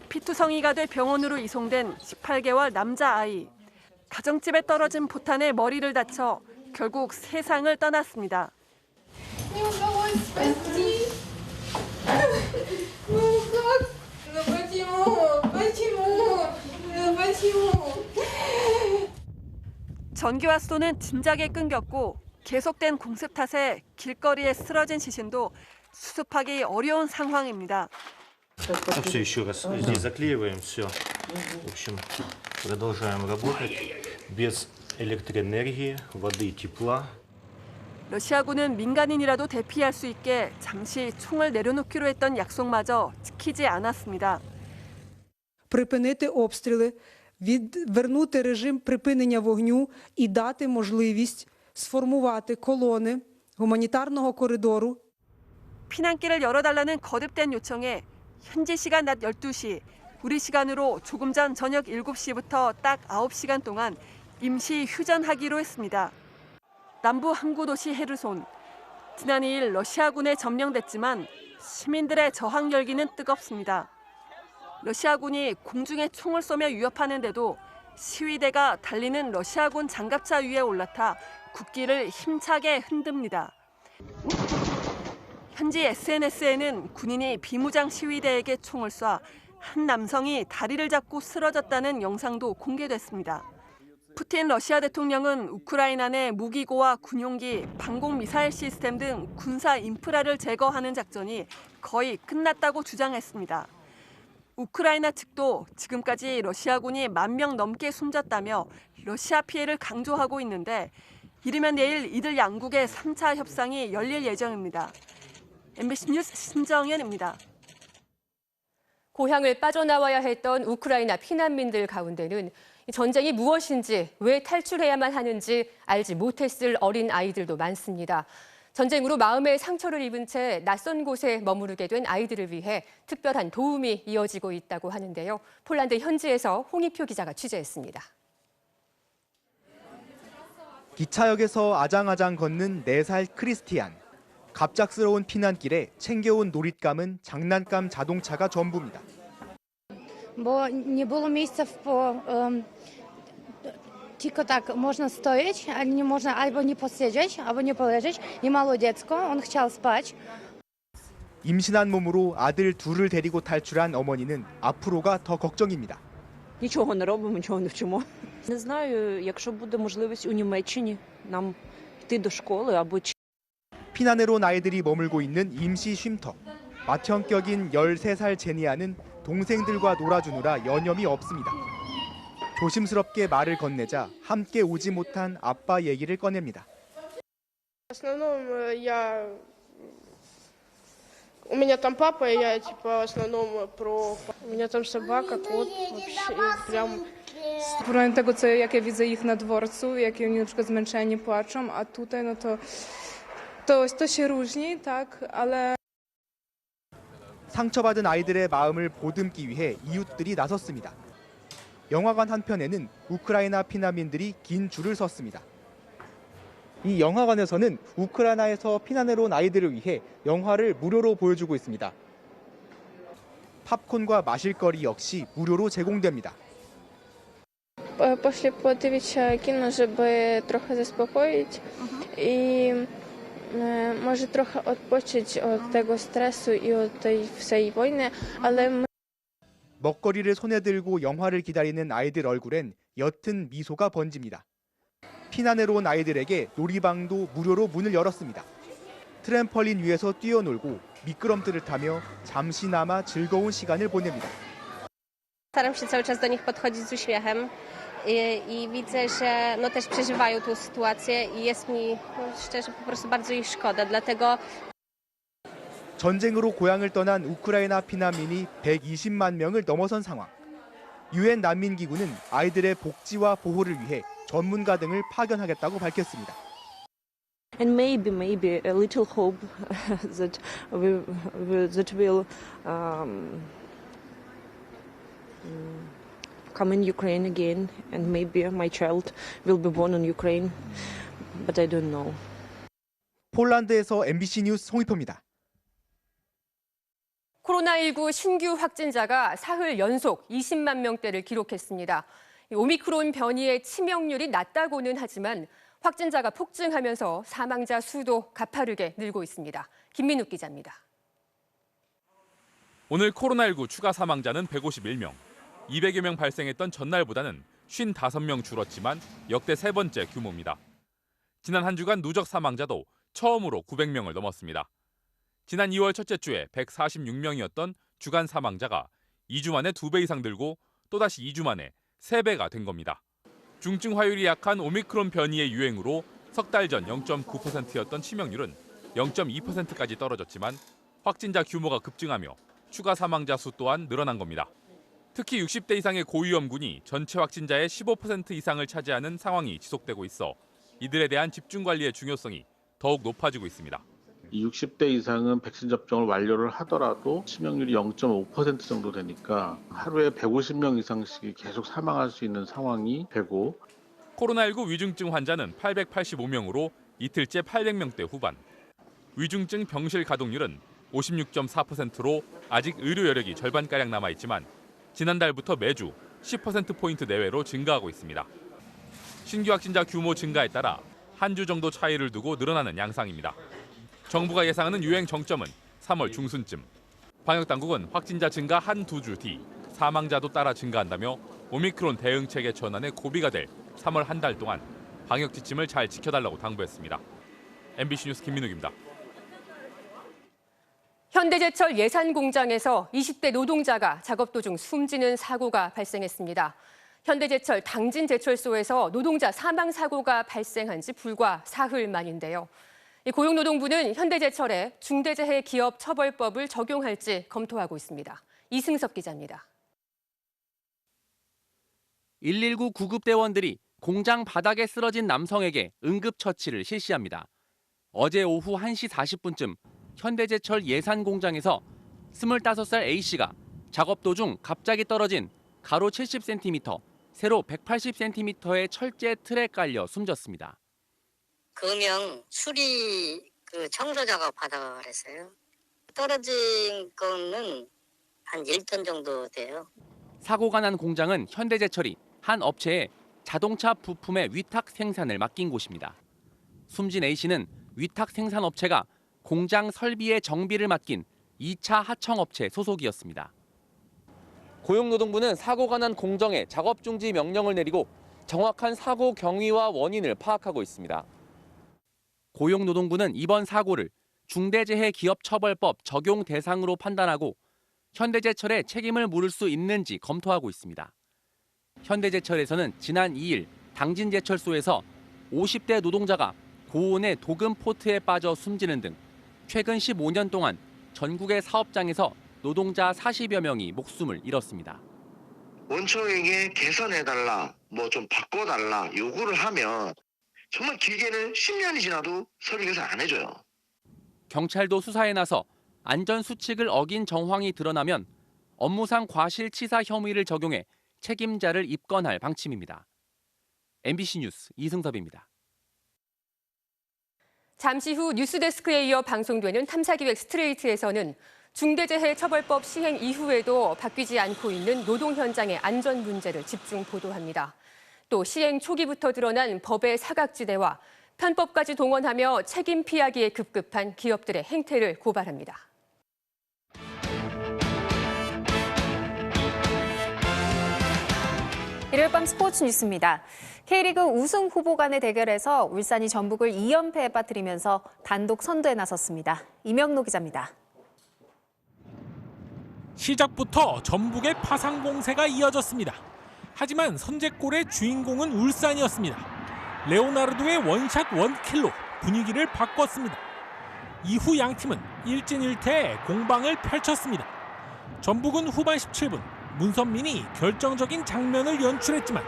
S15: 피투성이가 돼 병원으로 이송된 18개월 남자아이. 가정집에 떨어진 포탄에 머리를 다쳐 결국 세상을 떠났습니다. 전기와 수도는 진작에 끊겼고 계속된 공습 탓에 길거리에 쓰러진 시신도 수습하기 어려운 상황입니다.
S16: Все еще раз здесь заклеиваем все. В общем, продолжаем работать без электроэнергии, воды, тепла.
S15: 러시아군은 민간인이라도 대피할 수 있게 잠시 총을 내려놓기로 했던 약속마저 지키지 않았습니다.
S10: припинити обстріли, вернути режим припинення вогню і дати можливість сформувати колони гуманітарного коридору.
S15: 피난길을 열어달라는 거듭된 요청에 현지 시간 낮 12시, 우리 시간으로 조금 전 저녁 7시부터 딱 9시간 동안 임시 휴전하기로 했습니다. 남부 항구 도시 헤르손. 지난 2일 러시아군에 점령됐지만 시민들의 저항 열기는 뜨겁습니다. 러시아군이 공중에 총을 쏘며 위협하는데도 시위대가 달리는 러시아군 장갑차 위에 올라타 국기를 힘차게 흔듭니다. 현지 SNS에는 군인이 비무장 시위대에게 총을 쏴 한 남성이 다리를 잡고 쓰러졌다는 영상도 공개됐습니다. 푸틴 러시아 대통령은 우크라이나 내 무기고와 군용기, 방공 미사일 시스템 등 군사 인프라를 제거하는 작전이 거의 끝났다고 주장했습니다. 우크라이나 측도 지금까지 러시아군이 10,000명 넘게 숨졌다며 러시아 피해를 강조하고 있는데 이르면 내일 이들 양국의 3차 협상이 열릴 예정입니다. MBC 뉴스 신정연입니다.
S1: 고향을 빠져나와야 했던 우크라이나 피난민들 가운데는 전쟁이 무엇인지, 왜 탈출해야만 하는지 알지 못했을 어린 아이들도 많습니다. 전쟁으로 마음의 상처를 입은 채 낯선 곳에 머무르게 된 아이들을 위해 특별한 도움이 이어지고 있다고 하는데요. 폴란드 현지에서 홍희표 기자가 취재했습니다.
S6: 기차역에서 아장아장 걷는 4살 크리스티안. 갑작스러운 피난길에 챙겨온 놀잇감은 장난감 자동차가 전부입니다.
S17: Bo nie było miejsca tylko tak można stoić, ale nie można albo nie posiedzieć, albo nie poleżeć. I małe dziecko, on chciał spać.
S6: 임신한 몸으로 아들 둘을 데리고 탈출한 어머니는 앞으로가 더 걱정입니다.
S18: Нічого не робимо, нічого не вчимо. Не знаю, якщо буде можливість у Німеччині нам йти до школи або
S6: 피난으로 온 아이들이 머물고 있는 임시 쉼터. 맏형격인 13살 제니아는 동생들과 놀아주느라 여념이 없습니다. 조심스럽게 말을 건네자 함께 오지 못한 아빠 얘기를 꺼냅니다.
S19: В основном у меня там папа, и я типа в основном у меня там собака, кот, вообще прям.
S20: W porównaniu do tego, jak ja widzę ich na dworcu, jakie oni na przykład zmęczeni płaczą, a tutaj no to się różni, tak, ale
S6: 상처받은 아이들의 마음을 보듬기 위해 이웃들이 나섰습니다. 영화관 한편에는 우크라이나 피난민들이 긴 줄을 섰습니다. 이 영화관에서는 우크라이나에서 피난을 온 아이들을 위해 영화를 무료로 보여주고 있습니다. 팝콘과 마실 거리 역시 무료로 제공됩니다.
S19: Пошли подивитися кіно, щоб трохи заспокоїти і може трохи відпочити від того стресу і від тієї всієї війни, але ми
S6: 먹거리를 손에 들고 영화를 기다리는 아이들 얼굴엔 옅은 미소가 번집니다. 피난으로 온 아이들에게 놀이방도 무료로 문을 열었습니다. 트램펄린 위에서 뛰어놀고 미끄럼틀을 타며 잠시나마 즐거운 시간을 보냅니다.
S21: Staram się cały czas do nich podchodzić z uśmiechem i widzę, że no też przeżywają tą sytuację i jest mi szczerze po prostu bardzo ich szkoda. Dlatego
S6: 전쟁으로 고향을 떠난 우크라이나 피난민이 120만 명을 넘어선 상황. 유엔 난민기구는 아이들의 복지와 보호를 위해 전문가 등을 파견하겠다고 밝혔습니다.
S18: And maybe a little hope that will come in Ukraine again, and maybe my child will be born in Ukraine, but I don't know.
S6: 폴란드에서 MBC 뉴스 홍희표입니다.
S1: 코로나19 신규 확진자가 사흘 연속 20만 명대를 기록했습니다. 오미크론 변이의 치명률이 낮다고는 하지만 확진자가 폭증하면서 사망자 수도 가파르게 늘고 있습니다. 김민욱 기자입니다.
S22: 오늘 코로나19 추가 사망자는 151명. 200여 명 발생했던 전날보다는 55명 줄었지만 역대 세 번째 규모입니다. 지난 한 주간 누적 사망자도 처음으로 900명을 넘었습니다. 지난 2월 첫째 주에 146명이었던 주간 사망자가 2주 만에 2배 이상 늘고 또다시 2주 만에 3배가 된 겁니다. 중증 화율이 약한 오미크론 변이의 유행으로 석 달 전 0.9%였던 치명률은 0.2%까지 떨어졌지만 확진자 규모가 급증하며 추가 사망자 수 또한 늘어난 겁니다. 특히 60대 이상의 고위험군이 전체 확진자의 15% 이상을 차지하는 상황이 지속되고 있어 이들에 대한 집중 관리의 중요성이 더욱 높아지고 있습니다.
S2: 60대 이상은 백신 접종을 완료를 하더라도 치명률이 0.5% 정도 되니까 하루에 150명 이상씩 계속 사망할 수 있는 상황이 되고
S22: 코로나19 위중증 환자는 885명으로 이틀째 800명대 후반. 위중증 병실 가동률은 56.4%로 아직 의료 여력이 절반가량 남아있지만 지난달부터 매주 10%포인트 내외로 증가하고 있습니다. 신규 확진자 규모 증가에 따라 한 주 정도 차이를 두고 늘어나는 양상입니다. 정부가 예상하는 유행 정점은 3월 중순쯤. 방역당국은 확진자 증가 한두 주 뒤 사망자도 따라 증가한다며 오미크론 대응체계 전환의 고비가 될 3월 한 달 동안 방역 지침을 잘 지켜달라고 당부했습니다. MBC 뉴스 김민욱입니다.
S1: 현대제철 예산공장에서 20대 노동자가 작업 도중 숨지는 사고가 발생했습니다. 현대제철 당진제철소에서 노동자 사망 사고가 발생한 지 불과 사흘 만인데요. 고용노동부는 현대제철에 중대재해기업처벌법을 적용할지 검토하고 있습니다. 이승섭 기자입니다.
S5: 119 구급대원들이 공장 바닥에 쓰러진 남성에게 응급처치를 실시합니다. 어제 오후 1시 40분쯤 현대제철 예산공장에서 25살 A씨가 작업 도중 갑자기 떨어진 가로 70cm, 세로 180cm의 철제 틀에 깔려 숨졌습니다.
S23: 금형 수리 청소 작업하다가 그랬어요. 떨어진 거는 한 1톤 정도 돼요.
S5: 사고가 난 공장은 현대제철이 한 업체에 자동차 부품의 위탁 생산을 맡긴 곳입니다. 숨진 A씨는 위탁 생산업체가 공장 설비의 정비를 맡긴 2차 하청업체 소속이었습니다. 고용노동부는 사고가 난 공정에 작업 중지 명령을 내리고 정확한 사고 경위와 원인을 파악하고 있습니다. 고용노동부는 이번 사고를 중대재해기업처벌법 적용 대상으로 판단하고 현대제철에 책임을 물을 수 있는지 검토하고 있습니다. 현대제철에서는 지난 2일 당진제철소에서 50대 노동자가 고온의 도금 포트에 빠져 숨지는 등 최근 15년 동안 전국의 사업장에서 노동자 40여 명이 목숨을 잃었습니다.
S24: 원청에게 개선해달라, 뭐 좀 바꿔달라 요구를 하면 정말 길게는 10년이 지나도 서류 개선 안 해줘요.
S5: 경찰도 수사에 나서 안전수칙을 어긴 정황이 드러나면 업무상 과실치사 혐의를 적용해 책임자를 입건할 방침입니다. MBC 뉴스 이승섭입니다.
S1: 잠시 후 뉴스데스크에 이어 방송되는 탐사기획 스트레이트에서는 중대재해처벌법 시행 이후에도 바뀌지 않고 있는 노동 현장의 안전 문제를 집중 보도합니다. 또 시행 초기부터 드러난 법의 사각지대와 편법까지 동원하며 책임 피하기에 급급한 기업들의 행태를 고발합니다.
S25: 일요일 밤 스포츠 뉴스입니다. K리그 우승 후보 간의 대결에서 울산이 전북을 2연패에 빠뜨리면서 단독 선두에 나섰습니다. 이명노 기자입니다.
S26: 시작부터 전북의 파상 공세가 이어졌습니다. 하지만 선제골의 주인공은 울산이었습니다. 레오나르도의 원샷 원킬로 분위기를 바꿨습니다. 이후 양팀은 1진 1퇴의 공방을 펼쳤습니다. 전북은 후반 17분 문선민이 결정적인 장면을 연출했지만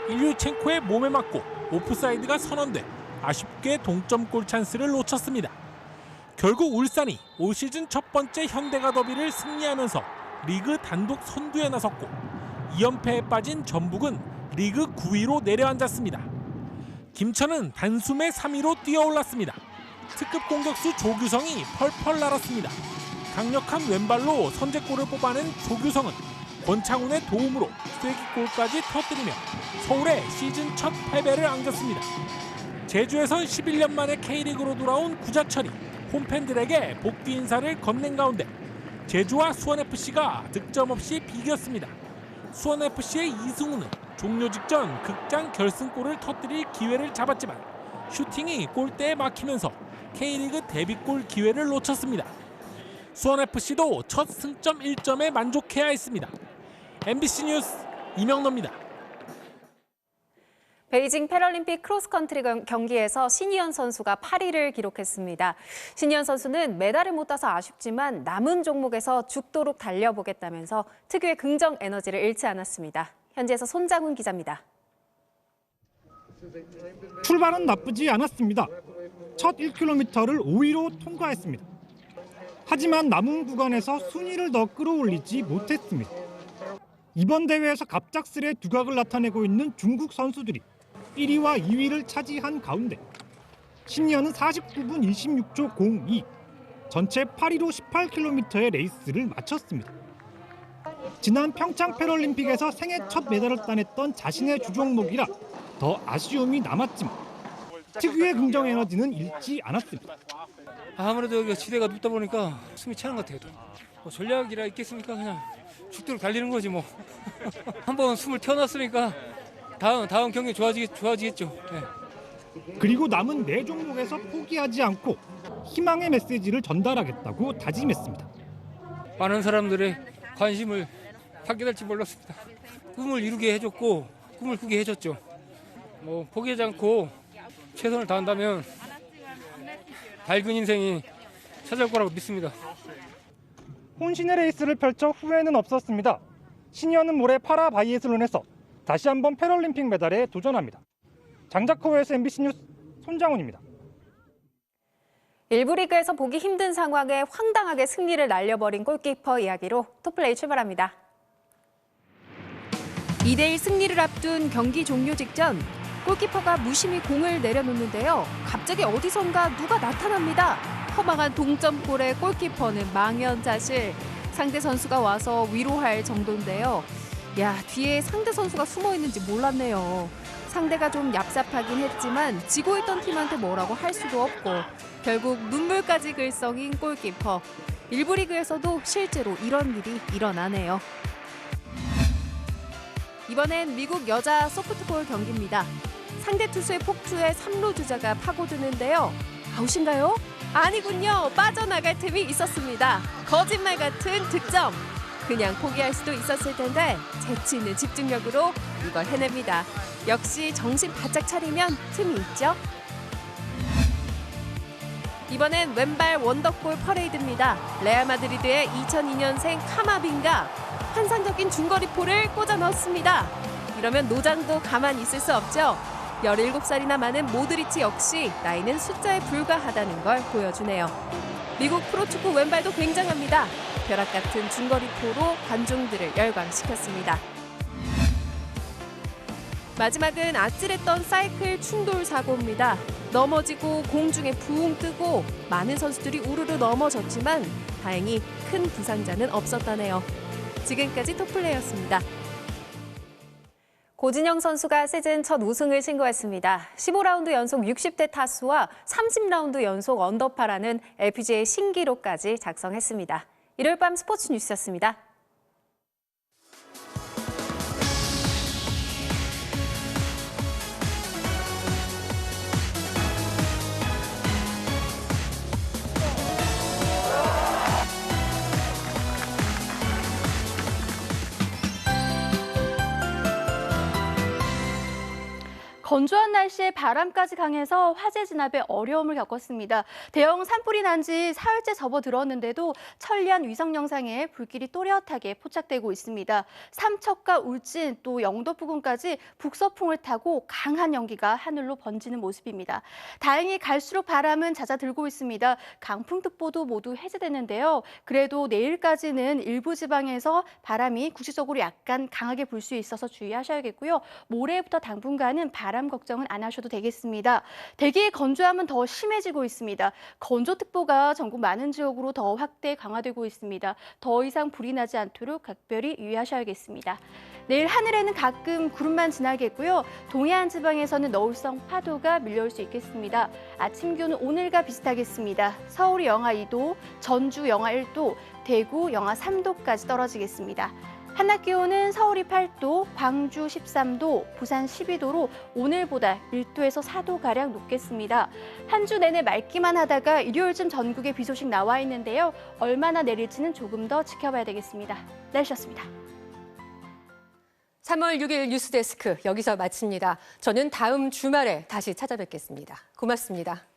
S26: 일류첸코의 몸에 맞고 오프사이드가 선언돼 아쉽게 동점골 찬스를 놓쳤습니다. 결국 울산이 올 시즌 첫 번째 현대가 더비를 승리하면서 리그 단독 선두에 나섰고 2연패에 빠진 전북은 리그 9위로 내려앉았습니다. 김천은 단숨에 3위로 뛰어올랐습니다. 특급 공격수 조규성이 펄펄 날았습니다. 강력한 왼발로 선제골을 뽑아낸 조규성은 권창훈의 도움으로 쐐기골까지 터뜨리며 서울의 시즌 첫 패배를 안겼습니다. 제주에선 11년 만에 K리그로 돌아온 구자철이 홈팬들에게 복귀 인사를 건넨 가운데 제주와 수원FC가 득점 없이 비겼습니다. 수원FC의 이승우는 종료 직전 극장 결승골을 터뜨릴 기회를 잡았지만 슈팅이 골대에 막히면서 K리그 데뷔골 기회를 놓쳤습니다. 수원FC도 첫 승점 1점에 만족해야 했습니다. MBC 뉴스 이명노입니다.
S25: 베이징 패럴림픽 크로스컨트리 경기에서 신희연 선수가 8위를 기록했습니다. 신희연 선수는 메달을 못 따서 아쉽지만 남은 종목에서 죽도록 달려보겠다면서 특유의 긍정 에너지를 잃지 않았습니다. 현지에서 손장훈 기자입니다.
S3: 출발은 나쁘지 않았습니다. 첫 1km를 5위로 통과했습니다. 하지만 남은 구간에서 순위를 더 끌어올리지 못했습니다. 이번 대회에서 갑작스레 두각을 나타내고 있는 중국 선수들이 1위와 2위를 차지한 가운데 신희연은 49분 26초 02, 전체 8위로 18km의 레이스를 마쳤습니다. 지난 평창 패럴림픽에서 생애 첫 메달을 따냈던 자신의 주종목이라 더 아쉬움이 남았지만 특유의 긍정 에너지는 잃지 않았습니다.
S7: 아무래도 여기가 지대가 높다 보니까 숨이 차는 것 같아요. 뭐 전략이라 있겠습니까? 그냥 죽도록 달리는 거지 뭐. 한번 숨을 튀어놨으니까 다음 경기 좋아지겠죠. 네.
S3: 그리고 남은 4종목에서 포기하지 않고 희망의 메시지를 전달하겠다고 다짐했습니다.
S7: 많은 사람들의 관심을 받게 될지 몰랐습니다. 꿈을 이루게 해줬고 꿈을 꾸게 해줬죠. 뭐 포기하지 않고 최선을 다한다면 밝은 인생이 찾아올 거라고 믿습니다.
S3: 혼신의 레이스를 펼쳐 후회는 없었습니다. 신희연은 모레 파라 바이애슬론에서 다시 한번 패럴림픽 메달에 도전합니다. 장자커우에서 MBC 뉴스 손장훈입니다.
S25: 일부 리그에서 보기 힘든 상황에 황당하게 승리를 날려버린 골키퍼 이야기로 토플레이 출발합니다. 2대1 승리를 앞둔 경기 종료 직전 골키퍼가 무심히 공을 내려놓는데요. 갑자기 어디선가 누가 나타납니다. 허망한 동점골에 골키퍼는 망연자실. 상대 선수가 와서 위로할 정도인데요. 야, 뒤에 상대 선수가 숨어 있는지 몰랐네요. 상대가 좀 얍삽하긴 했지만 지고 있던 팀한테 뭐라고 할 수도 없고 결국 눈물까지 글썽인 골키퍼. 일부 리그에서도 실제로 이런 일이 일어나네요. 이번엔 미국 여자 소프트볼 경기입니다. 상대 투수의 폭투에 3루 주자가 파고드는데요. 아웃인가요? 아니군요. 빠져나갈 틈이 있었습니다. 거짓말 같은 득점. 그냥 포기할 수도 있었을 텐데 재치 있는 집중력으로 이걸 해냅니다. 역시 정신 바짝 차리면 틈이 있죠. 이번엔 왼발 원더골 퍼레이드입니다. 레알 마드리드의 2002년생 카마빈가 환상적인 중거리포를 꽂아 넣었습니다. 이러면 노장도 가만히 있을 수 없죠. 17살이나 많은 모드리치 역시 나이는 숫자에 불과하다는 걸 보여주네요. 미국 프로축구 왼발도 굉장합니다. 벼락 같은 중거리포로 관중들을 열광시켰습니다. 마지막은 아찔했던 사이클 충돌 사고입니다. 넘어지고 공중에 붕 뜨고 많은 선수들이 우르르 넘어졌지만 다행히 큰 부상자는 없었다네요. 지금까지 토플레이였습니다. 고진영 선수가 시즌 첫 우승을 신고했습니다. 15라운드 연속 60대 타수와 30라운드 연속 언더파라는 LPGA 신기록까지 작성했습니다. 일요일 밤 스포츠 뉴스였습니다.
S8: 건조한 날씨에 바람까지 강해서 화재 진압에 어려움을 겪었습니다. 대형 산불이 난 지 사흘째 접어들었는데도 천리안 위성 영상에 불길이 또렷하게 포착되고 있습니다. 삼척과 울진 또 영도 부근까지 북서풍을 타고 강한 연기가 하늘로 번지는 모습입니다. 다행히 갈수록 바람은 잦아들고 있습니다. 강풍특보도 모두 해제되는데요. 그래도 내일까지는 일부 지방에서 바람이 국지적으로 약간 강하게 불 수 있어서 주의하셔야겠고요. 모레부터 당분간은 바람 걱정은 안 하셔도 되겠습니다. 대기의 건조함은 더 심해지고 있습니다. 건조특보가 전국 많은 지역으로 더 확대 강화되고 있습니다. 더 이상 불이 나지 않도록 각별히 유의하셔야겠습니다. 내일 하늘에는 가끔 구름만 지나겠고요. 동해안 지방에서는 너울성 파도가 밀려올 수 있겠습니다. 아침 기온은 오늘과 비슷하겠습니다. 서울이 영하 2도, 전주 영하 1도, 대구 영하 3도까지 떨어지겠습니다. 한낮 기온은 서울이 8도, 광주 13도, 부산 12도로 오늘보다 1도에서 4도가량 높겠습니다. 한 주 내내 맑기만 하다가 일요일쯤 전국에 비 소식 나와 있는데요. 얼마나 내릴지는 조금 더 지켜봐야 되겠습니다. 날씨였습니다.
S1: 3월 6일 뉴스데스크 여기서 마칩니다. 저는 다음 주말에 다시 찾아뵙겠습니다. 고맙습니다.